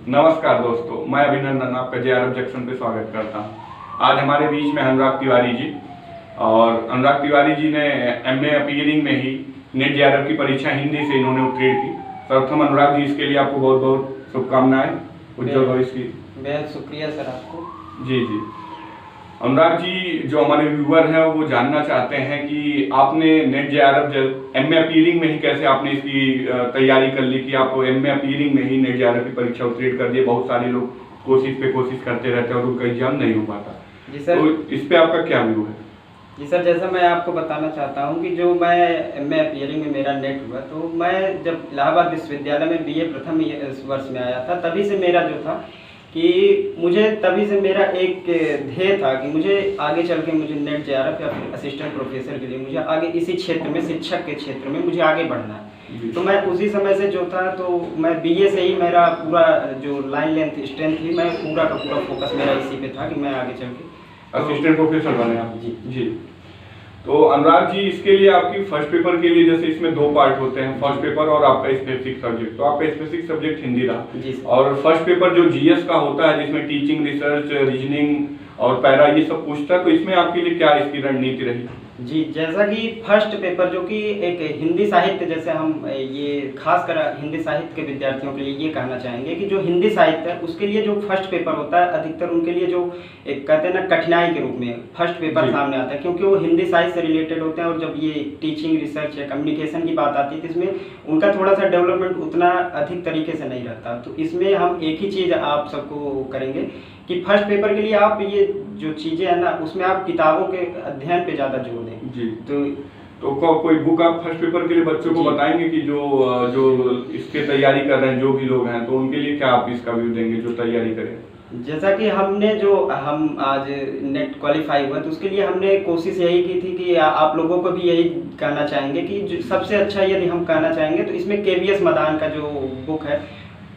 नमस्कार दोस्तों, मैं अभिनंदन आपका जेआरएफ जंक्शन पे स्वागत करता हूं। आज हमारे बीच में अनुराग तिवारी जी, और अनुराग तिवारी जी ने एमए अपीयरिंग में ही नेट जेआरएफ की परीक्षा हिंदी से इन्होंने उत्तीर्ण की। सर्वप्रथम अनुराग जी, इसके लिए आपको बहुत बहुत शुभकामनाएं, उज्जवल भविष्य की। बेहद शुक्रिया सर आपको। जी जी। अनुराग जी, जो हमारे व्यूअर हैं वो जानना चाहते हैं कि आपने नेट जेआरएफ एमए अपीयरिंग में ही कैसे आपने इसकी तैयारी कर ली कि आप एमए अपीयरिंग में ही नेट जेआरएफ की परीक्षा उत्तीर्ण कर दिए। बहुत सारे लोग कोशिश करते रहते हैं और उनका एग्जाम नहीं हो पाता। जी सर। तो इस पे आपका क्या व्यू है? जी सर, जैसा मैं आपको बताना चाहता हूं कि जो मैं एमए अपीयरिंग में मेरा नेट हुआ, तो मैं जब इलाहाबाद विश्वविद्यालय में बीए प्रथम वर्ष में आया था, तभी से मेरा जो था कि मुझे तभी से मेरा एक ध्येय था कि मुझे आगे चल के मुझे नेट जेआरएफ या फिर असिस्टेंट प्रोफेसर के लिए मुझे आगे इसी क्षेत्र में, शिक्षक के क्षेत्र में मुझे आगे बढ़ना है। तो मैं उसी समय से जो था, तो मैं बीए से ही मेरा पूरा जो लाइन लेंथ स्ट्रेंथ थी, मैं पूरा का पूरा फोकस मेरा इसी पे था कि मैं आगे चल के असिस्टेंट प्रोफेसर बने आप। जी जी। तो अनुराग जी, इसके लिए आपकी फर्स्ट पेपर के लिए, जैसे इसमें दो पार्ट होते हैं, फर्स्ट पेपर और आपका स्पेसिफिक सब्जेक्ट, तो आपका स्पेसिफिक सब्जेक्ट हिंदी रहा और फर्स्ट पेपर जो जीएस का होता है जिसमें टीचिंग, रिसर्च, रीजनिंग और पैरा ये सब पूछता है, तो इसमें आपके लिए क्या इसकी रणनीति रही? जी, जैसा कि फर्स्ट पेपर जो कि एक हिंदी साहित्य, जैसे हम ये खासकर हिंदी साहित्य के विद्यार्थियों के लिए ये कहना चाहेंगे कि जो हिंदी साहित्य है उसके लिए जो फर्स्ट पेपर होता है, अधिकतर उनके लिए जो एक कहते हैं ना कठिनाई के रूप में फर्स्ट पेपर सामने आता है, क्योंकि वो हिंदी साहित्य से रिलेटेड होते हैं। और जब ये टीचिंग, रिसर्च या कम्युनिकेशन की बात आती है तो इसमें उनका थोड़ा सा डेवलपमेंट उतना अधिक तरीके से नहीं रहता। तो इसमें हम एक ही चीज़ आप सबको करेंगे कि फर्स्ट पेपर के लिए आप ये जो चीज़ें हैं ना, उसमें आप किताबों के अध्ययन पे ज़्यादा जोर दें। जी। तो कोई बुक आप फर्स्ट पेपर के लिए बच्चों को बताएंगे कि जो इसके तैयारी कर रहे हैं, जो भी लोग हैं, तो उनके लिए क्या आप इसका व्यू देंगे जो तैयारी करें? जैसा कि हम आज नेट क्वालिफाई हुआ, तो उसके लिए हमने कोशिश यही की थी कि आप लोगों को भी यही कहना चाहेंगे कि सबसे अच्छा यदि हम कहना चाहेंगे तो इसमें केवीएस मदान का जो बुक है,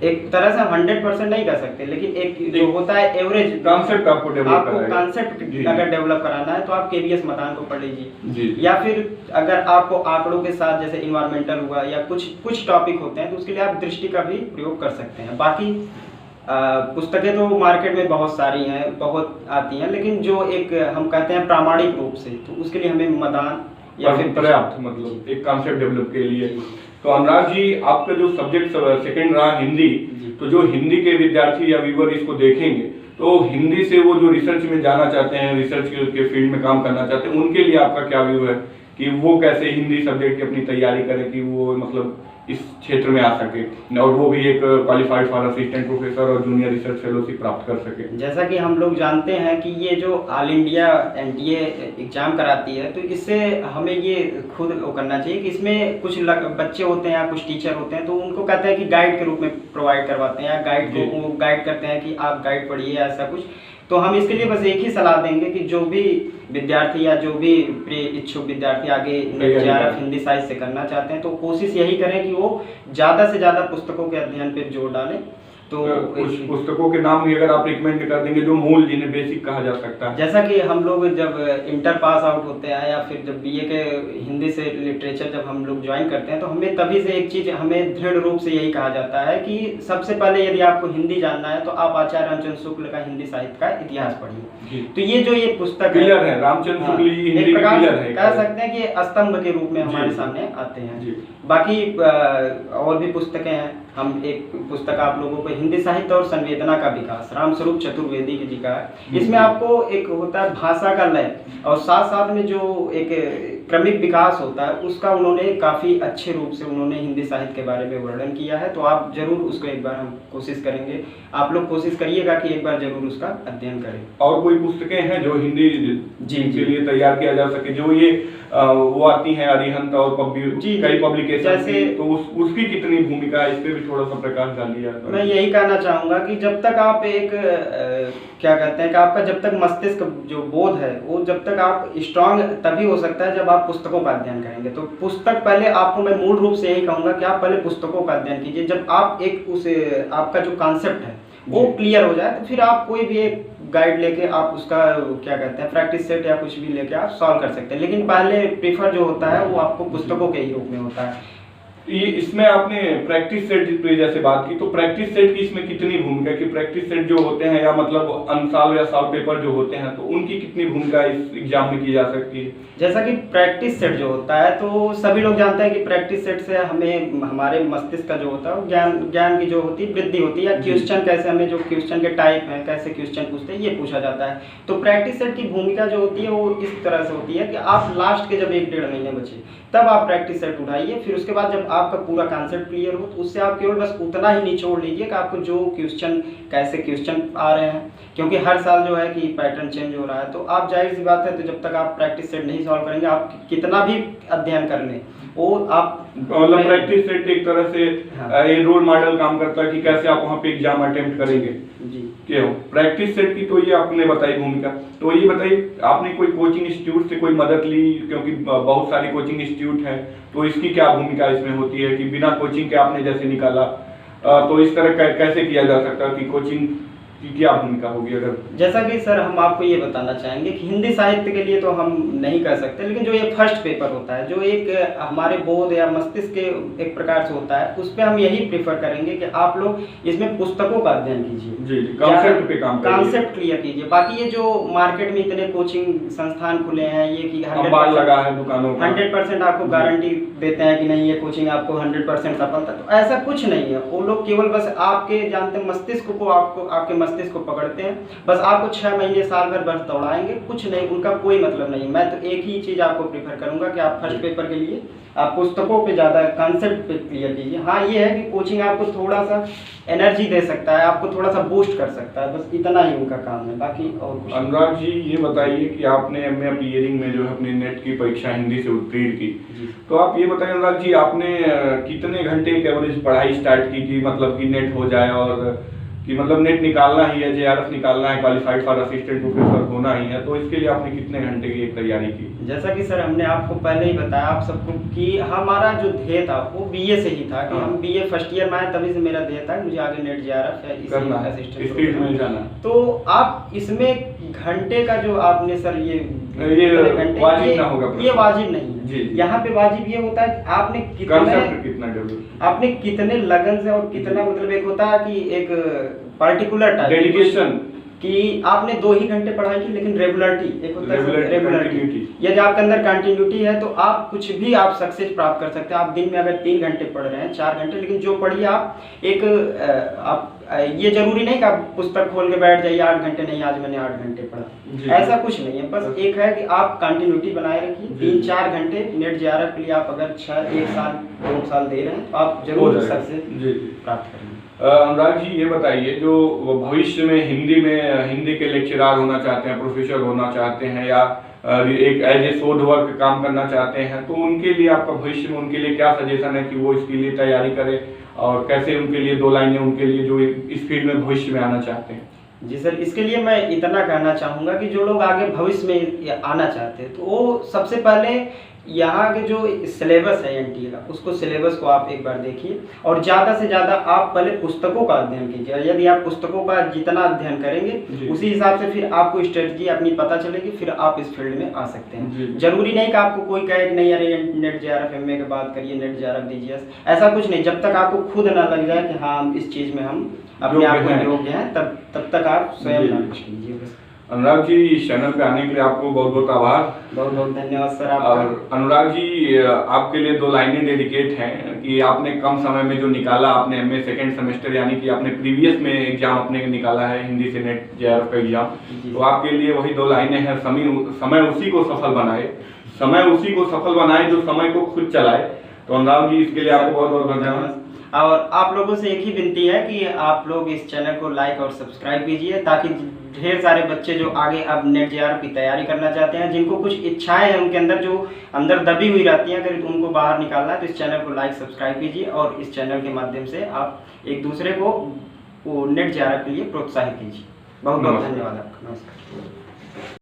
एक तरह से 100% नहीं कर सकते, लेकिन एक जो होता है एवरेज कॉन्सेप्ट आपको कॉन्सेप्ट अगर डेवलप कराना है तो आप केवीएस मदान को पढ़ लीजिए। या फिर अगर आपको आंकड़ों के साथ जैसे इन्वायरमेंटल हुआ या कुछ टॉपिक होते हैं, तो उसके लिए आप दृष्टि का भी प्रयोग कर सकते हैं। बाकी पुस्तकें तो मार्केट में बहुत सारी हैं, बहुत आती हैं, लेकिन जो एक हम कहते हैं प्रामाणिक रूप से, तो उसके लिए हमें मदान या फिर पर्याप्त, मतलब एक कॉन्सेप्ट डेवलप के लिए। तो अनुराग जी, आपका जो सब्जेक्ट सेकंड रहा हिंदी, तो जो हिंदी के विद्यार्थी या व्यूअर इसको देखेंगे, तो हिंदी से वो जो रिसर्च में जाना चाहते हैं, रिसर्च के फील्ड में काम करना चाहते हैं, उनके लिए आपका क्या व्यू है कि वो कैसे हिंदी सब्जेक्ट की अपनी तैयारी करें कि वो मतलब इस क्षेत्र में आ सके और वो भी एक क्वालिफाइड फॉर असिस्टेंट प्रोफेसर और जूनियर रिसर्च फेलोशिप प्राप्त कर सके? जैसा कि हम लोग जानते हैं कि ये जो ऑल इंडिया एनटीए एग्जाम कराती है, तो इससे हमें ये खुद वो करना चाहिए कि इसमें कुछ बच्चे होते हैं या कुछ टीचर होते हैं, तो उनको कहते हैं कि गाइड के रूप में प्रोवाइड करवाते हैं या गाइड को वो गाइड करते हैं कि आप गाइड पढ़िए, ऐसा कुछ। तो हम इसके लिए बस एक ही सलाह देंगे कि जो भी विद्यार्थी या जो भी इच्छुक विद्यार्थी आगे जेआरएफ हिंदी साहित्य से करना चाहते हैं, तो कोशिश यही करें कि वो ज़्यादा से ज़्यादा पुस्तकों के अध्ययन पर जोर डालें। तो कुछ पुस्तकों के नाम भी अगर आप रिकमेंड कर देंगे जो मूल, जिन्हें बेसिक कहा जा सकता है। जैसा कि हम लोग जब इंटर पास आउट होते हैं या फिर जब बीए के हिंदी से लिटरेचर जब हम लोग ज्वाइन करते हैं, तो हमें तभी से एक चीज़ हमें दृढ़ रूप से यही कहा जाता है कि सबसे पहले यदि आपको हिंदी जानना है तो आप आचार्य रामचंद्र शुक्ल का हिंदी साहित्य का इतिहास पढ़िए। तो ये जो ये पुस्तक है रामचंद्र शुक्ल, एक प्रकार से कह सकते हैं कि स्तंभ के रूप में हमारे सामने आते हैं। बाकी और भी पुस्तकें हैं। हम एक पुस्तक आप लोगों को हिंदी साहित्य और संवेदना का विकास, रामस्वरूप चतुर्वेदी जी का है। इसमें आपको एक होता है भाषा का लय और साथ साथ में जो एक क्रमिक विकास होता है, उसका उन्होंने काफ़ी अच्छे रूप से उन्होंने हिंदी साहित्य के बारे में वर्णन किया है। तो आप जरूर उसको एक बार हम कोशिश करेंगे, आप लोग कोशिश करिएगा कि एक बार जरूर उसका अध्ययन करें। और कोई पुस्तकें हैं जो हिंदी के लिए तैयार किया जा सके, जो ये वो आती हैं अरिहंत और कई पब्लिकेशन, जैसे तो उसकी कितनी भूमिका है, इस पे भी थोड़ा सा प्रकाश डालिए। मैं यही कहना चाहूँगा कि जब तक आप एक क्या कहते हैं कि आपका जब तक मस्तिष्क जो बोध है वो जब तक आप स्ट्रांग तभी हो सकता है जब आप पुस्तकों का अध्ययन करेंगे। तो पुस्तक पहले आपको मैं मूल रूप से यही कहूँगा कि आप पहले पुस्तकों का अध्ययन कीजिए। जब आप एक उस आपका जो कॉन्सेप्ट है वो क्लियर हो जाए, तो फिर आप कोई भी एक गाइड लेके आप उसका क्या कहते हैं प्रैक्टिस सेट या कुछ भी लेके आप सॉल्व कर सकते हैं। लेकिन पहले प्रीफर जो होता है वो आपको पुस्तकों के ही रूप में होता है। ये इसमें आपने प्रैक्टिस सेट पे जैसे बात की, तो प्रैक्टिस सेट की इसमें कितनी भूमिका है कि प्रैक्टिस सेट जो होते हैं या मतलब अनसाल या साल पेपर जो होते हैं, तो उनकी कितनी भूमिका इस एग्जाम में की जा सकती है? जैसा कि प्रैक्टिस सेट जो होता है, तो सभी लोग जानते हैं कि प्रैक्टिस सेट से हमें हमारे मस्तिष्क का जो होता है ज्ञान की जो होती है वृद्धि होती है, या क्वेश्चन कैसे हमें जो क्वेश्चन के टाइप हैं कैसे क्वेश्चन पूछते हैं ये पूछा जाता है। तो प्रैक्टिस सेट की भूमिका जो होती है वो इस तरह से होती है कि आप लास्ट के जब 1-1.5 महीने बचे तब आप प्रैक्टिस सेट उठाइए, फिर उसके बाद जब आपका पूरा कॉन्सेप्ट क्लियर हो तो उससे आप केवल बस उतना ही निचोड़ लीजिए कि आपको जो क्वेश्चन कैसे क्वेश्चन आ रहे हैं, क्योंकि हर साल जो है कि पैटर्न चेंज हो रहा है। तो आप जाहिर सी बात है, तो जब तक आप प्रैक्टिस सेट नहीं सॉल्व करेंगे, आप कितना भी अध्ययन कर लें वो आप मतलब प्रैक्टिस सेट एक तरह से हाँ। ये रोल मॉडल काम करता है कि कैसे आप वहाँ पे एग्जाम अटेम्प्ट करेंगे जी। क्यों प्रैक्टिस सेट की, तो ये आपने बताई भूमिका। तो ये बताइए आपने कोई कोचिंग इंस्टीट्यूट से कोई मदद ली, क्योंकि बहुत सारी कोचिंग इंस्टीट्यूट हैं, तो इसकी क्या भूमिका इसमें होती है कि बिना कोचिंग के आपने जैसे निकाला, तो इस तरह कैसे किया जा सकता है कि कोचिंग की क्या भूमिका होगी? अगर जैसा कि सर हम आपको ये बताना चाहेंगे कि हिंदी साहित्य के लिए तो हम नहीं कर सकते, लेकिन जो ये फर्स्ट पेपर होता है जो एक हमारे बोध या मस्तिष्क के एक प्रकार से होता है, उस पर हम यही प्रेफर करेंगे कि आप लोग इसमें पुस्तकों का अध्ययन कीजिए, जी कॉन्सेप्ट पे काम करिए, कॉन्सेप्ट क्लियर कीजिए। बाकी ये जो मार्केट में इतने कोचिंग संस्थान खुले हैं, ये कि 100% लगा है दुकानों का, 100% आपको गारंटी देते हैं कि नहीं ये कोचिंग आपको 100% सफलता, तो ऐसा कुछ नहीं है। वो लोग केवल बस आपके जानते मस्तिष्क को आपके मस्तिष्क को पकड़ते हैं, बस आपको 6 महीने साल भर बस दौड़ाएंगे, कुछ नहीं, उनका कोई मतलब नहीं। मैं तो एक ही चीज़ आपको प्रेफर करूंगा कि आप फर्स्ट पेपर के लिए आप पुस्तकों पे ज़्यादा कॉन्सेप्ट पे क्लियर कीजिए। हाँ ये है कि कोचिंग आपको थोड़ा सा एनर्जी दे सकता है, आपको थोड़ा सा बूस्ट कर सकता है, बस इतना ही उनका काम है, बाकी और कुछ। अनुराग जी ये बताइए कि आपने एमए अपीयरिंग में जो है अपनी नेट की परीक्षा हिंदी से उत्तीर्ण की, तो आप ये बताइए अनुराग जी आपने कितने घंटे की एवरेज पढ़ाई स्टार्ट की थी, मतलब कि नेट हो जाए और कि मतलब नेट निकालना ही है, जेआरएफ निकालना है, क्वालिफाइड फॉर असिस्टेंट प्रोफेसर होना ही है, तो इसके लिए आपने कितने घंटे की एक तैयारी की? जैसा कि सर हमने आपको पहले ही बताया आप सबको कि हमारा जो ध्येय था वो बीए से ही था कि हम बीए फर्स्ट ईयर में आए, तभी से मेरा ध्येय था मुझे आगे नेट जेआरएफ या इसी असिस्टेंट फील्ड में जाना। तो आप इसमें घंटे का जो आपने सर ये वाजिब ना होगा, ये वाजिब नहीं है। यहाँ पे वाजिब ये होता है कि आपने कितने लगन से और कितना मतलब एक होता है कि एक पर्टिकुलर टाइम डेडिकेशन कि आपने 2 ही घंटे पढ़ाई की, लेकिन रेगुलरिटी एक होता है रेगुलरिटी। यदि आपके अंदर कंटिन्यूटी है तो आप कुछ भी आप सक्सेस प्राप्त कर सकते हैं। आप दिन में अगर 3 घंटे पढ़ रहे हैं 4 घंटे, लेकिन जो पढ़िए आप एक आप ये जरूरी नहीं कि आप पुस्तक खोल के बैठ जाइए 8 घंटे, नहीं आज मैंने 8 घंटे पढ़ा, ऐसा कुछ नहीं है। बस एक है कि आप कंटिन्यूटी बनाए रखिए, 3-4 घंटे नेट जेआरएफ के लिए आप अगर 1 साल 2 साल दे रहे हैं तो आप जरूर सक्सेस प्राप्त करेंगे। अनुराग जी ये बताइए जो भविष्य में हिंदी के लेक्चरर होना चाहते हैं, प्रोफेसर होना चाहते हैं, या एक एज ए शोध वर्क काम करना चाहते हैं, तो उनके लिए आपका भविष्य में उनके लिए क्या सजेशन है कि वो इसके लिए तैयारी करें, और कैसे उनके लिए 2 लाइनें उनके लिए जो इस फील्ड में भविष्य में आना चाहते हैं? जी सर, इसके लिए मैं इतना कहना चाहूँगा कि जो लोग आगे भविष्य में आना चाहते हैं तो वो सबसे पहले यहाँ के जो सिलेबस है एनटीए का, उसको सिलेबस को आप एक बार देखिए और ज़्यादा से ज़्यादा आप पहले पुस्तकों का अध्ययन कीजिए। यदि आप पुस्तकों का जितना अध्ययन करेंगे उसी हिसाब से फिर आपको स्ट्रेटजी अपनी पता चलेगी, फिर आप इस फील्ड में आ सकते हैं। जरूरी नहीं कि आपको कोई कहे कि नहीं अरे नेट जेआरएफ एमए के बाद करिए, नेट जेआरएफ दीजिए, ऐसा कुछ नहीं। जब तक आपको खुद ना लग जाए कि हाँ हम इस चीज़ में हम अपने आप को योग्य हैं, तब तक आप स्वयं ना कीजिए। अनुराग जी इस चैनल पे आने के लिए आपको बहुत बहुत आभार। बहुत बहुत धन्यवाद सर आपका। और अनुराग जी आपके लिए 2 लाइनें डेडिकेट हैं कि आपने कम समय में जो निकाला, आपने एमए सेकेंड सेमेस्टर यानी कि आपने प्रीवियस में एग्जाम अपने निकाला है हिंदी से नेट जेआरएफ का एग्जाम, तो आपके लिए वही 2 लाइनें हैं, समय उसी को सफल बनाए, समय उसी को सफल बनाए जो समय को खुद चलाए। तो अनुराग जी इसके लिए आपको बहुत बहुत धन्यवाद। और आप लोगों से एक ही विनती है कि आप लोग इस चैनल को लाइक और सब्सक्राइब कीजिए, ताकि ढेर सारे बच्चे जो आगे अब नेट जेआरएफ की तैयारी करना चाहते हैं, जिनको कुछ इच्छाएं हैं उनके अंदर जो अंदर दबी हुई रहती हैं, अगर उनको बाहर निकालना है तो इस चैनल को लाइक सब्सक्राइब कीजिए और इस चैनल के माध्यम से आप एक दूसरे को नेट जेआरएफ के लिए प्रोत्साहित कीजिए। बहुत बहुत धन्यवाद आपका। नमस्कार।